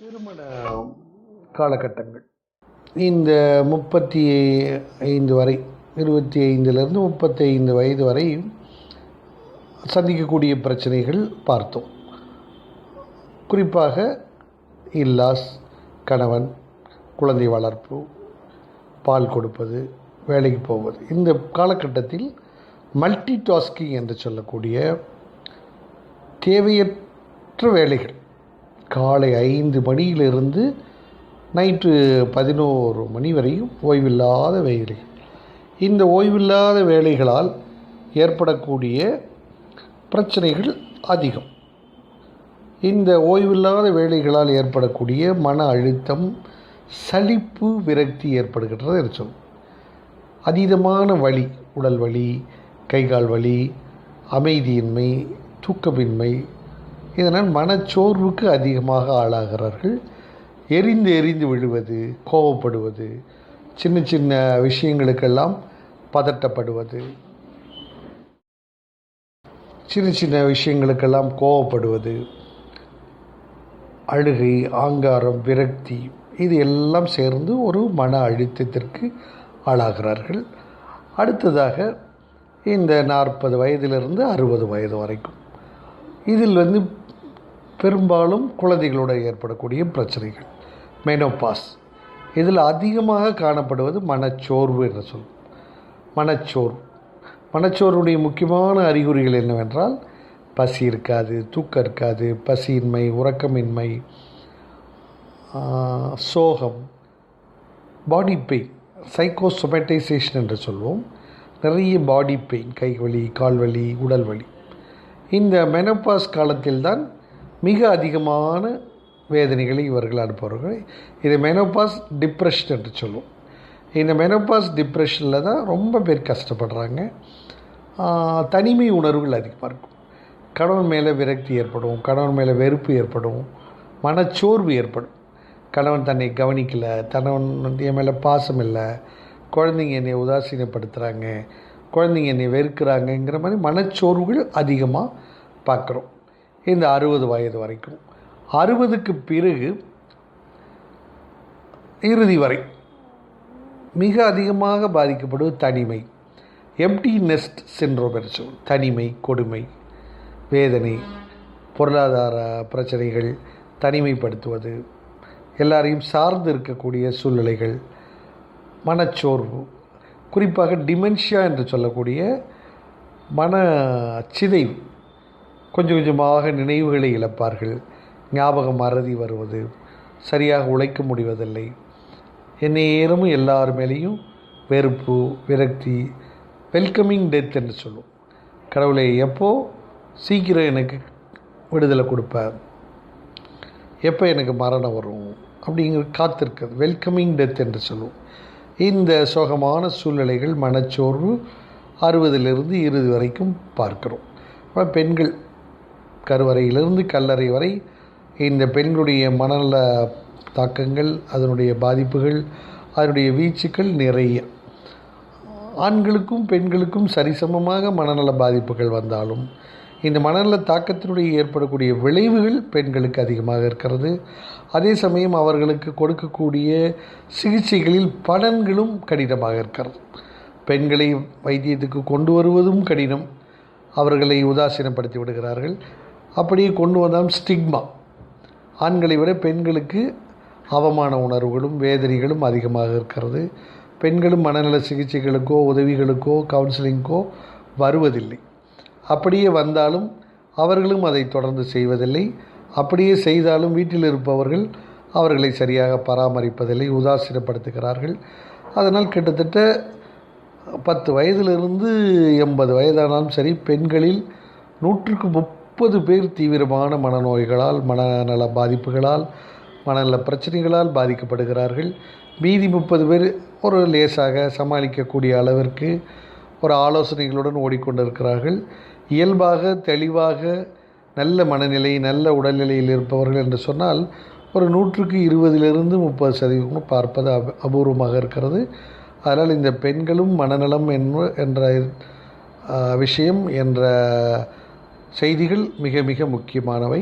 திருமண காலகட்டங்கள் இந்த 35 வரை 25லிருந்து 35 வயது வரை சந்திக்கக்கூடிய பிரச்சனைகள் பார்த்தோம். குறிப்பாக இல்லாஸ், கணவன், குழந்தை வளர்ப்பு, பால் கொடுப்பது, வேலைக்கு போவது. இந்த காலகட்டத்தில் மல்டி டாஸ்கிங் என்று சொல்லக்கூடிய தேவையற்ற வேலைகள், காலை 5 மணியிலிருந்து நைட்டு 11 மணி வரையும் ஓய்வில்லாத வேலைகள். இந்த ஓய்வில்லாத வேலைகளால் ஏற்படக்கூடிய பிரச்சனைகள் அதிகம். இந்த ஓய்வில்லாத வேலைகளால் ஏற்படக்கூடிய மன அழுத்தம், சலிப்பு, விரக்தி ஏற்படுகின்றது என்று சொல்லும். அதீதமான வலி, உடல் வலி, கைகால் வலி, அமைதியின்மை, தூக்கமின்மை, இதனால் மனச்சோர்வுக்கு அதிகமாக ஆளாகிறார்கள். எரிந்து விழுவது, கோபப்படுவது, சின்ன சின்ன விஷயங்களுக்கெல்லாம் பதட்டப்படுவது, கோபப்படுவது, அழுகை, ஆங்காரம், விரக்தி, இது எல்லாம் சேர்ந்து ஒரு மன அழுத்தத்திற்கு ஆளாகிறார்கள். அடுத்ததாக இந்த 40 வயதிலிருந்து 60 வயது வரைக்கும் இதில் பெரும்பாலும் குழந்தைகளோடு ஏற்படக்கூடிய பிரச்சனைகள், மெனோபாஸ். இதில் அதிகமாக காணப்படுவது மனச்சோர்வு என்று சொல்லும். மனச்சோர்வுடைய முக்கியமான அறிகுறிகள் என்னவென்றால், பசி இருக்காது, தூக்கம் இருக்காது, பசியின்மை, உறக்கமின்மை, சோகம், பாடி பெயின், சைக்கோசொமேட்டைசேஷன் என்று சொல்வோம். நிறைய பாடி பெயின், கைவலி, கால்வலி, உடல் வலி. இந்த மெனோபாஸ் காலத்தில்தான் மிக அதிகமான வேதனைகளை இவர்கள் அனுப்புவார்கள். இதை மெனோபாஸ் டிப்ரெஷன் என்று சொல்லுவோம். இந்த மெனோபாஸ் டிப்ரெஷனில் தான் ரொம்ப பேர் கஷ்டப்படுறாங்க. தனிமை உணர்வுகள் அதிகமாக இருக்கும். கணவன் மேலே விரக்தி ஏற்படும், கணவன் மேலே வெறுப்பு ஏற்படும், மனச்சோர்வு ஏற்படும். கணவன் தன்னை கவனிக்கலை, கணவன் என் மேலே பாசம் இல்லை, குழந்தைங்க என்னை உதாசீனப்படுத்துகிறாங்க, குழந்தைங்க என்னை வெறுக்கிறாங்கங்கிற மாதிரி மனச்சோர்வுகள் அதிகமாக பார்க்குறோம். இந்த 60 வயது வரைக்கும். 60க்கு பிறகு இறுதி வரை மிக அதிகமாக பாதிக்கப்படுவது தனிமை, எம்டி நெஸ்ட் சிண்ட்ரோம் என்று சொல்லும். தனிமை, கொடுமை, வேதனை, பொருளாதார பிரச்சனைகள், தனிமைப்படுத்துவது, எல்லாரையும் சார்ந்து இருக்கக்கூடிய சூழ்நிலைகள், மனச்சோர்வு, குறிப்பாக டிமென்ஷியா என்று சொல்லக்கூடிய மன சிதைவு. கொஞ்சம் கொஞ்சமாக நினைவுகளை இழப்பார்கள், ஞாபகம் மறதி வருவது, சரியாக உழைக்க முடிவதில்லை, எந்நேரமும் எல்லார் மேலேயும் வெறுப்பு, விரக்தி, வெல்கமிங் டெத் என்று சொல்லுவோம். கடவுளை எப்போ சீக்கிரம் எனக்கு விடுதலை கொடுப்பேன், எப்போ எனக்கு மரணம் வரும் அப்படிங்கிற காத்திருக்கிறது, வெல்கமிங் டெத் என்று சொல்லுவோம். இந்த சோகமான சூழ்நிலைகள், மனச்சோர்வு 60லிருந்து 20 வரைக்கும் பார்க்கிறோம். பெண்கள் கருவறையிலிருந்து கல்லறை வரை இந்த பெண்களுடைய மனநல தாக்கங்கள், அதனுடைய பாதிப்புகள், அதனுடைய வீச்சுக்கள் நிறைய. ஆண்களுக்கும் பெண்களுக்கும் சரிசமமாக மனநல பாதிப்புகள் வந்தாலும் இந்த மனநல தாக்கத்தினுடைய ஏற்படக்கூடிய விளைவுகள் பெண்களுக்கு அதிகமாக இருக்கிறது. அதே சமயம் அவர்களுக்கு கொடுக்கக்கூடிய சிகிச்சைகளில் பலன்களும் கடினமாக இருக்கிறது. பெண்களை வைத்தியத்துக்கு கொண்டு வருவதும் கடினம், அவர்களை உதாசீனப்படுத்தி விடுகிறார்கள். அப்படியே கொண்டு வந்தாலும் ஸ்டிக்மா, ஆண்களை விட பெண்களுக்கு அவமான உணர்வுகளும் வேதனைகளும் அதிகமாக இருக்கிறது. பெண்களும் மனநல சிகிச்சைகளுக்கோ உதவிகளுக்கோ கவுன்சிலிங்கோ வருவதில்லை. அப்படியே வந்தாலும் அவர்களும் அதை தொடர்ந்து செய்வதில்லை. அப்படியே செய்தாலும் வீட்டில் இருப்பவர்கள் அவர்களை சரியாக பராமரிப்பதில்லை, உதாசீனப்படுத்துகிறார்கள். அதனால் கிட்டத்தட்ட 10 வயதிலிருந்து 80 வயதானாலும் சரி, பெண்களில் 100க்கு 30 பேர் தீவிரமான மனநோய்களால், மனநல பாதிப்புகளால், மனநல பிரச்சனைகளால் பாதிக்கப்படுகிறார்கள். மீதி 30 பேர் ஒரு லேசாக சமாளிக்கக்கூடிய அளவிற்கு ஒரு ஆலோசனைகளுடன் ஓடிக்கொண்டிருக்கிறார்கள். இயல்பாக, தெளிவாக, நல்ல மனநிலை, நல்ல உடல்நிலையில் இருப்பவர்கள் என்று சொன்னால் ஒரு 100க்கு 20லிருந்து 30% பார்ப்பது அபூர்வமாக இருக்கிறது. அதனால் இந்த பெண்களும் மனநலம் என்ற விஷயம் என்ற செய்திகள் மிக மிக முக்கியமானவை.